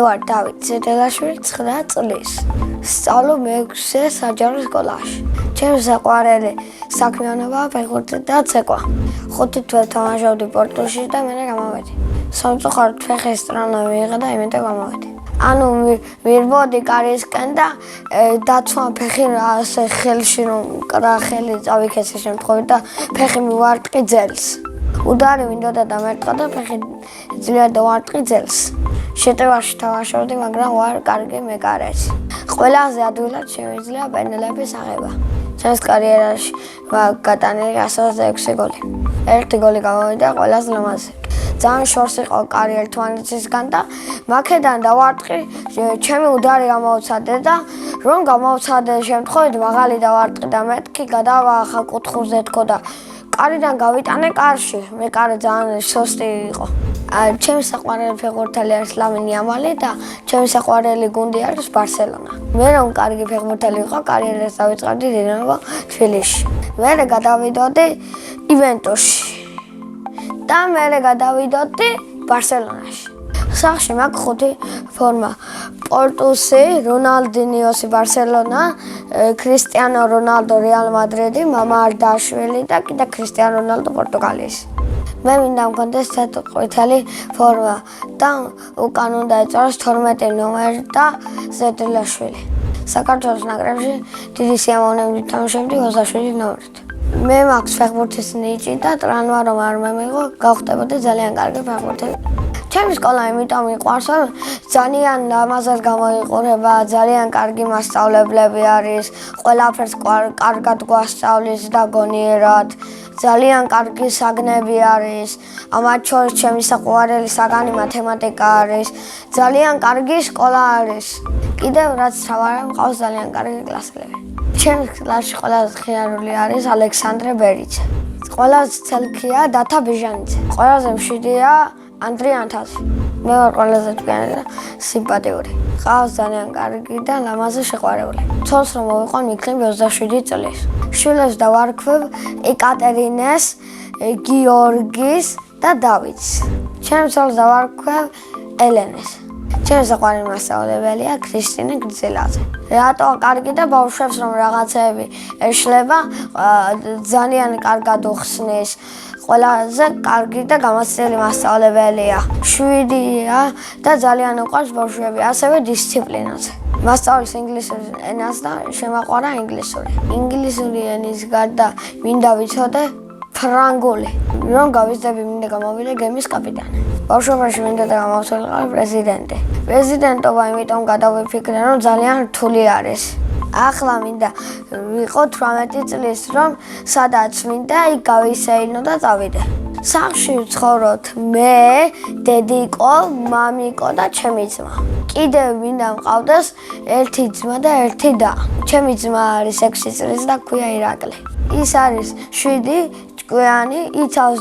ვარ დავით ზედელაშვილი 9 წლის. სწავლობ მე-6 საჯარო სკოლაში. ჩემი საყვარელი საქმიანობაა ფეხბურთი და ცეკვა. 5 თვე თამაშობდი პორტუში და მე გამოვედი. სამწუხაროდ ფეხი სტრანა მიიღო და იმედე გამოვედი. ანუ ვირბოდი კარისკენ და დაცვა ფეხი ასე ხელში რომ კრახელი წავიქეცე შემთხვევით და ფეხი მივარტყი ძელს. უდარი მინდოდა დამერტყა და ფეხი ძლიერ დავარტყი ძელს. შეტევაში თამაშობდი, მაგრამ ვარ კარგი მეკარეთი. ყველაზე ადვილად შემიძლია პენდელების აღება. ჩემს კარიერაში გატანილი 126 გოლი. 1 გოლი გამოვიდა ყველაზე ლამაზი. ძალიან შორს იყო კარი ერთმანეთისგან და მაქედან დავარტყი, ჩემი უდარი გამოვცადე და რომ გამოვცადე შემთხვევით მაღალი დავარტყი და მეთქი გადავაახა კუთხურზე თქო და კარიდან გავიტანე კარში. მე კარი ძალიან სოსტი იყო. ჩემი საყვარელი ფეხბურთელი არის ლამინ იამალი და ჩემი საყვარელი გუნდი არის ბარსელონა. მე რომ კარგი ფეხბურთელი ვიყო, კარიერას დავიწყებდი დინამო თბილისში. მე გადავიდოდი ივენტუსში. და მე გადავიდოდი ბარსელონაში. სახში მაქვს 5 ფორმა. პორტუსი, რონალდინიოსი ბარსელონა, კრისტიანო რონალდო რეალ მადრიდი, მამარდაშვილი და კიდე კრისტიანო რონალდო პორტუგალიის. მე მინდა მქონდეს ყვითელი ფორმა და უკან უნდა ეწაროს 12 ნომერი და ზედელაშვილი. საქართველოს ნაკრებში დიდი სიამოვნებით თამაშობდი 27 ნომრით. მე მაქვს ფეხბურთის ნიჭი და ტრანვა რომ არ მომიღო, გავხდებოდი ძალიან კარგი ფეხბურთელი. ჩემი სკოლა იმიტომ მიყვარს, რომ ძალიან ამაზად გამოიყურება, ძალიან კარგი მასწავლებლები არის, ყველაფერს კარგად გვასწავლის და გონიერად, ძალიან კარგი საგნები არის, ამათ შორის ჩემი საყვარელი საგანი მათემატიკა არის, ძალიან კარგი სკოლა არის. კიდევ რაც თავარია, მყავს ძალიან კარგი კლასელები. ჩემს კლასში ყველაზე ხიარული არის ალექსანდრე ბერიძე. ყველაზე ცელქია დათა ბეჟანიძე. ყველაზე მშვიდია ანდრია ანთაძე. მე ვარ ყველაზე თქვენი და სიმპათიური. ყავს ძალიან კარგი და ლამაზი შეყვარებული. ცოლს რომ მოვიყვან მიქნები 27 წლის. შვილებს დავარქვევ ეკატერინეს, გიორგის და დავითს. ჩემს ცოლს დავარქვევ ელენეს. ჩემი საყვარელი მასწავლებელია ქრისტინე გრძელაძე. რატო კარგი და ბავშვებს რომ რაღაცეები ეშლება, ძალიან კარგად უხსნის. ყველაზე კარგი და გამოცდილი მასწავლებელია. 7-ია და ძალიან უყვარს ბავშვები, ასევე დისციპლინაზე. მასწავლის ინგლისურ ენას და შემაყვარა ინგლისური. ინგლისური ენის გარდა მინდა ვიცოდე ფრანგული. რომ გავიზრდები, მინდა გამოვიდე გემის კაპიტანი. ბავშვობაში მინდა გამოვცვალიყო პრეზიდენტი. პრეზიდენტობა იმიტომ გადავიფიქრე, რომ ძალიან რთული არის. ახლა მინდა ვიყო 18 წლის, რომ სადაც მინდა იქ გავისეინო და წავიდე. სახლში ვცხოვრობთ მე, დედიკო, მამიკო და ჩემი ძმა. კიდევ მინდა მყავდეს ერთი ძმა და ერთი და. ჩემი ძმა არის 6 წლის და ქვია ირაკლი. ის არის 7 ჭკვიანი, იცავს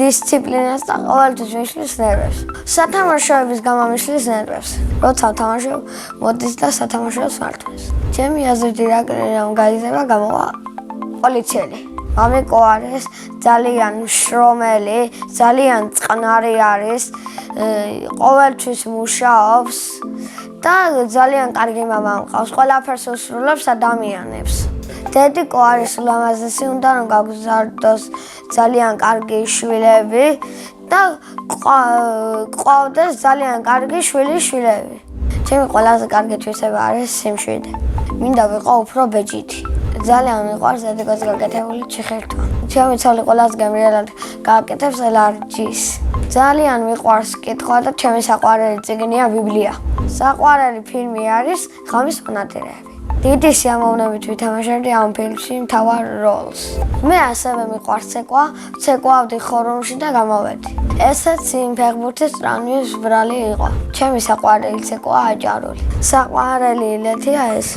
დისციპლინას და ყოველთვის მიშლის ნერვებს. სათამაშოების გამო მიშლის ნერვებს. როცა ვთამაშობ, მოდის და სათამაშოს მართვეს. ჩემი აზრით ირაკლი რომ გაიზრდება, გამოვა პოლიციელი. მამიკო არის ძალიან შრომელი, ძალიან წყნარი არის, ყოველთვის მუშაობს და ძალიან კარგი მამა მყავს, ყველაფერს უსრულებს ადამიანებს. დედიკო არის ულამაზესი, უნდა რომ გაგზავნოს ძალიან კარგი შვილები და ყავდეს ძალიან კარგი შვილები. ჩემი ყველაზე კარგი თვისება არის სიმშვიდე. მინდა ვიყო უფრო ბეჯითი. ძალიან მიყვარს დედიკოს გაკეთებული ჩიხერტვა. ჩემი ცოლი ყველაზე გემრიელად გააკეთებს ელარჯის. ძალიან მიყვარს კითხვა და ჩემი საყვარელი წიგნია ბიბლია. საყვარელი ფილმი არის ღამის მონადირეები. დიდი სიამოვნებით ვითამაშებდი ამ ფილმში მთავარ როლს. მე ასევე მიყვარს ცეკვა, ვცეკვავდი ხორუმში და გამოვედი. ესეც იმ ფეხბურთის ტრანვის ბრალი იყო. ჩემი საყვარელი ცეკვა აჭარული. საყვარელი ილეთია ეს.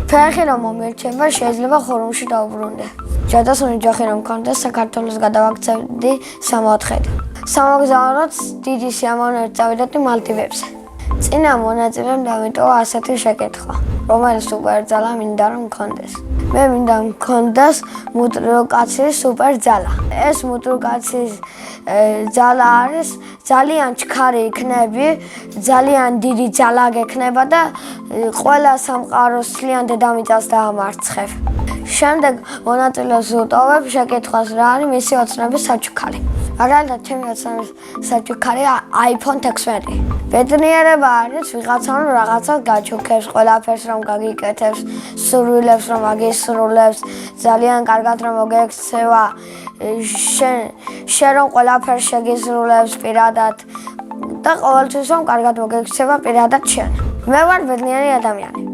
ფეხი რომ მომირჩება, შეიძლება ხორუმში დავუბრუნდე. ჯადოსნური ჯოხი რომ მქონდეს, საქართველოს გადავაქცევდი 64-ით. სამოგზაუროდ დიდი სიამოვნებით წავიდოდი მალდივებზე. წინა მონაწილემ დამიტოვა ასეთი შეკითხვა, რომელი სუპერძალა მინდა რომ მქონდეს. მე მინდა მქონდეს მუტლოკაციის სუპერძალა. ეს მუტლოკაციის ძალა არის ძალიან ჩქარი იქნები, ძალიან დიდი ძალა გექნება და ყველა სამყაროს სლიან დედამიწას დაამარცხებ. შემდეგ მონაწილეს ვუტოვებ შეკითხვას რა არის მისი ოცნების საჩუქარი. მაგალითად ჩემი ოცნების საჩუქარია iPhone 16. ბედნიერება არის ვიღაცა რომ რაღაცას გაჩუქებს, ყველაფერს რომ გაგიკეთებს, სურვილებს რომ აგისრულებს, ძალიან კარგად რომ მოგექცევა, შენ რომ ყველაფერს შეგისრულებს პირადად და ყოველთვის რომ კარგად მოგექცევა პირადად შენ. მე ვარ ბედნიერი ადამიანი.